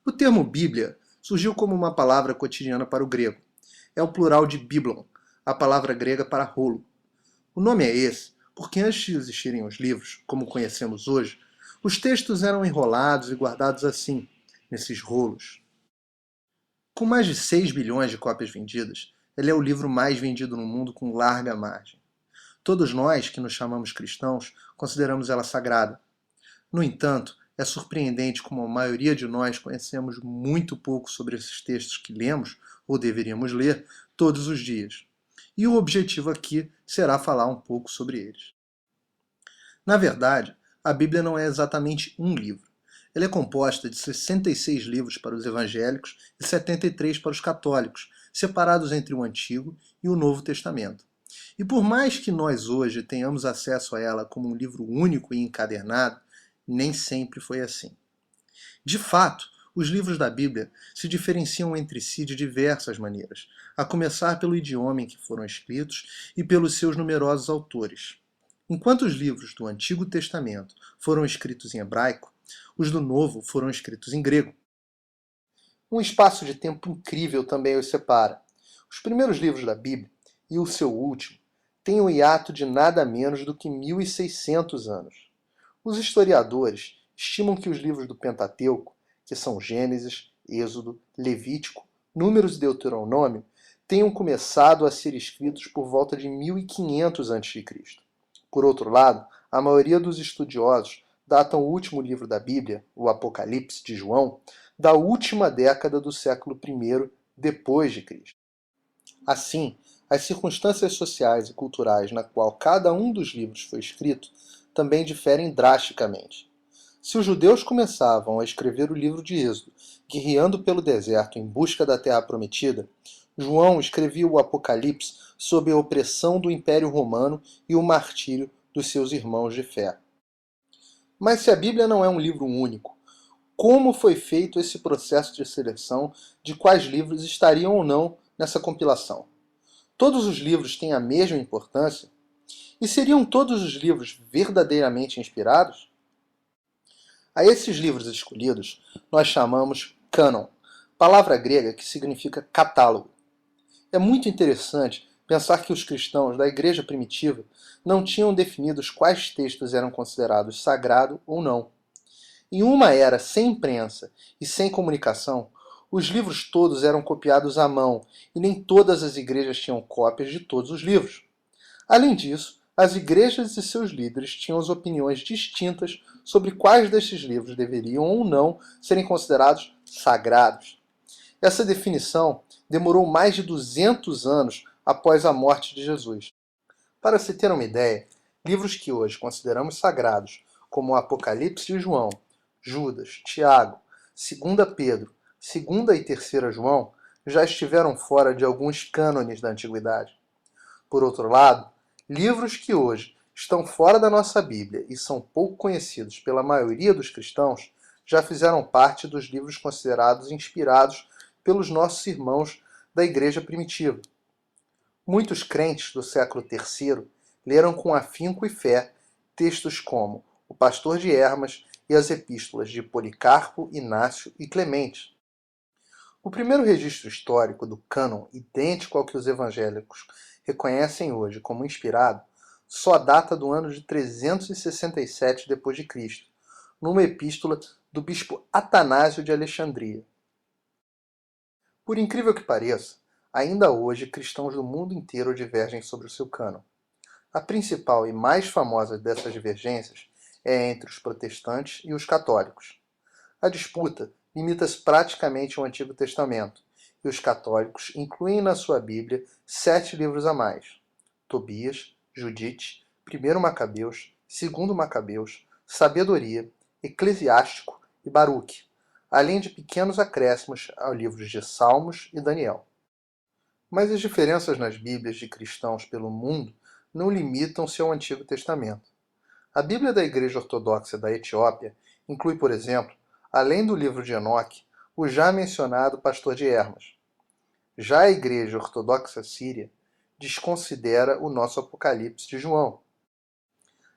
O termo Bíblia surgiu como uma palavra cotidiana para o grego. É o plural de biblon, a palavra grega para rolo. O nome é esse porque antes de existirem os livros, como conhecemos hoje, os textos eram enrolados e guardados assim, nesses rolos. Com mais de 6 bilhões de cópias vendidas, ele é o livro mais vendido no mundo com larga margem. Todos nós, que nos chamamos cristãos, consideramos ela sagrada. No entanto, é surpreendente como a maioria de nós conhecemos muito pouco sobre esses textos que lemos, ou deveríamos ler, todos os dias. E o objetivo aqui será falar um pouco sobre eles. Na verdade, a Bíblia não é exatamente um livro. Ela é composta de 66 livros para os evangélicos e 73 para os católicos, separados entre o Antigo e o Novo Testamento. E por mais que nós hoje tenhamos acesso a ela como um livro único e encadernado, nem sempre foi assim. De fato, os livros da Bíblia se diferenciam entre si de diversas maneiras, a começar pelo idioma em que foram escritos e pelos seus numerosos autores. Enquanto os livros do Antigo Testamento foram escritos em hebraico, os do Novo foram escritos em grego. Um espaço de tempo incrível também os separa. Os primeiros livros da Bíblia e o seu último têm um hiato de nada menos do que 1600 anos. Os historiadores estimam que os livros do Pentateuco, que são Gênesis, Êxodo, Levítico, Números e Deuteronômio, tenham começado a ser escritos por volta de 1500 a.C. Por outro lado, a maioria dos estudiosos datam o último livro da Bíblia, o Apocalipse de João, da última década do século I depois de Cristo. Assim, as circunstâncias sociais e culturais na qual cada um dos livros foi escrito também diferem drasticamente. Se os judeus começavam a escrever o livro de Êxodo, guerreando pelo deserto em busca da Terra Prometida, João escrevia o Apocalipse sob a opressão do Império Romano e o martírio dos seus irmãos de fé. Mas se a Bíblia não é um livro único, como foi feito esse processo de seleção de quais livros estariam ou não nessa compilação? Todos os livros têm a mesma importância? E seriam todos os livros verdadeiramente inspirados? A esses livros escolhidos nós chamamos cânon, palavra grega que significa catálogo. É muito interessante pensar que os cristãos da igreja primitiva não tinham definido quais textos eram considerados sagrado ou não. Em uma era sem imprensa e sem comunicação, os livros todos eram copiados à mão e nem todas as igrejas tinham cópias de todos os livros. Além disso, as igrejas e seus líderes tinham as opiniões distintas sobre quais destes livros deveriam ou não serem considerados sagrados. Essa definição demorou mais de 200 anos após a morte de Jesus. Para se ter uma ideia, livros que hoje consideramos sagrados, como o Apocalipse de João, Judas, Tiago, 2 Pedro, 2 e 3 João, já estiveram fora de alguns cânones da antiguidade. Por outro lado, livros que hoje estão fora da nossa Bíblia e são pouco conhecidos pela maioria dos cristãos, já fizeram parte dos livros considerados inspirados pelos nossos irmãos da igreja primitiva. Muitos crentes do século III leram com afinco e fé textos como O Pastor de Hermas e as epístolas de Policarpo, Inácio e Clemente. O primeiro registro histórico do cânon, idêntico ao que os evangélicos reconhecem hoje como inspirado, só data do ano de 367 d.C., numa epístola do bispo Atanásio de Alexandria. Por incrível que pareça, ainda hoje cristãos do mundo inteiro divergem sobre o seu cânon. A principal e mais famosa dessas divergências é entre os protestantes e os católicos. A disputa limita-se praticamente ao Antigo Testamento, e os católicos incluem na sua Bíblia 7 livros a mais: Tobias, Judite, 1 Macabeus, 2 Macabeus, Sabedoria, Eclesiástico e Baruque, além de pequenos acréscimos aos livros de Salmos e Daniel. Mas as diferenças nas Bíblias de cristãos pelo mundo não limitam-se ao Antigo Testamento. A Bíblia da Igreja Ortodoxa da Etiópia inclui, por exemplo, além do livro de Enoque, o já mencionado Pastor de Hermas. Já a Igreja Ortodoxa Síria desconsidera o nosso Apocalipse de João.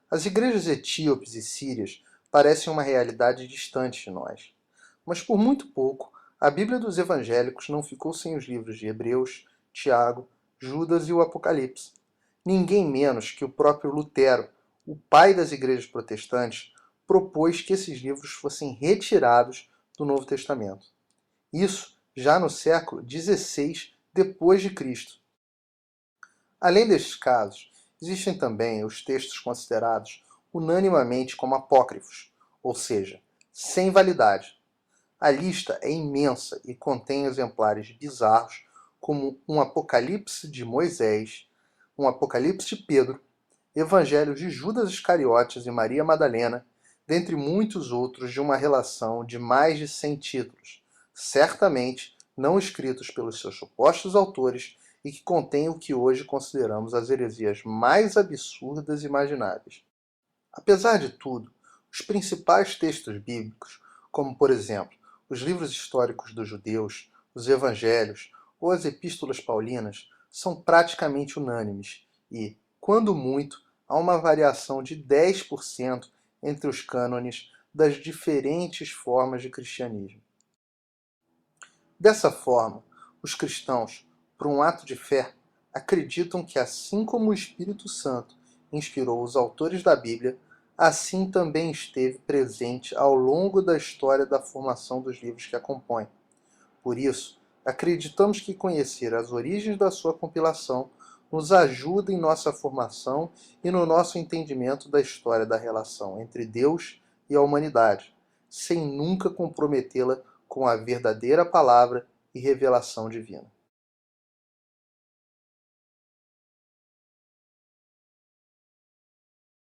As igrejas etíopes e sírias parecem uma realidade distante de nós. Mas por muito pouco, a Bíblia dos evangélicos não ficou sem os livros de Hebreus, Tiago, Judas e o Apocalipse. Ninguém menos que o próprio Lutero, o pai das igrejas protestantes, propôs que esses livros fossem retirados do Novo Testamento. Isso já no século XVI depois de Cristo. Além destes casos, existem também os textos considerados unanimemente como apócrifos, ou seja, sem validade. A lista é imensa e contém exemplares bizarros como um Apocalipse de Moisés, um Apocalipse de Pedro, Evangelhos de Judas Iscariotes e Maria Madalena, dentre muitos outros de uma relação de mais de 100 títulos, certamente não escritos pelos seus supostos autores e que contêm o que hoje consideramos as heresias mais absurdas imagináveis. Apesar de tudo, os principais textos bíblicos, como por exemplo os livros históricos dos judeus, os evangelhos ou as epístolas paulinas, são praticamente unânimes e, quando muito, há uma variação de 10% entre os cânones das diferentes formas de cristianismo. Dessa forma, os cristãos, por um ato de fé, acreditam que assim como o Espírito Santo inspirou os autores da Bíblia, assim também esteve presente ao longo da história da formação dos livros que a compõem. Por isso, acreditamos que conhecer as origens da sua compilação nos ajuda em nossa formação e no nosso entendimento da história da relação entre Deus e a humanidade, sem nunca comprometê-la com a verdadeira palavra e revelação divina.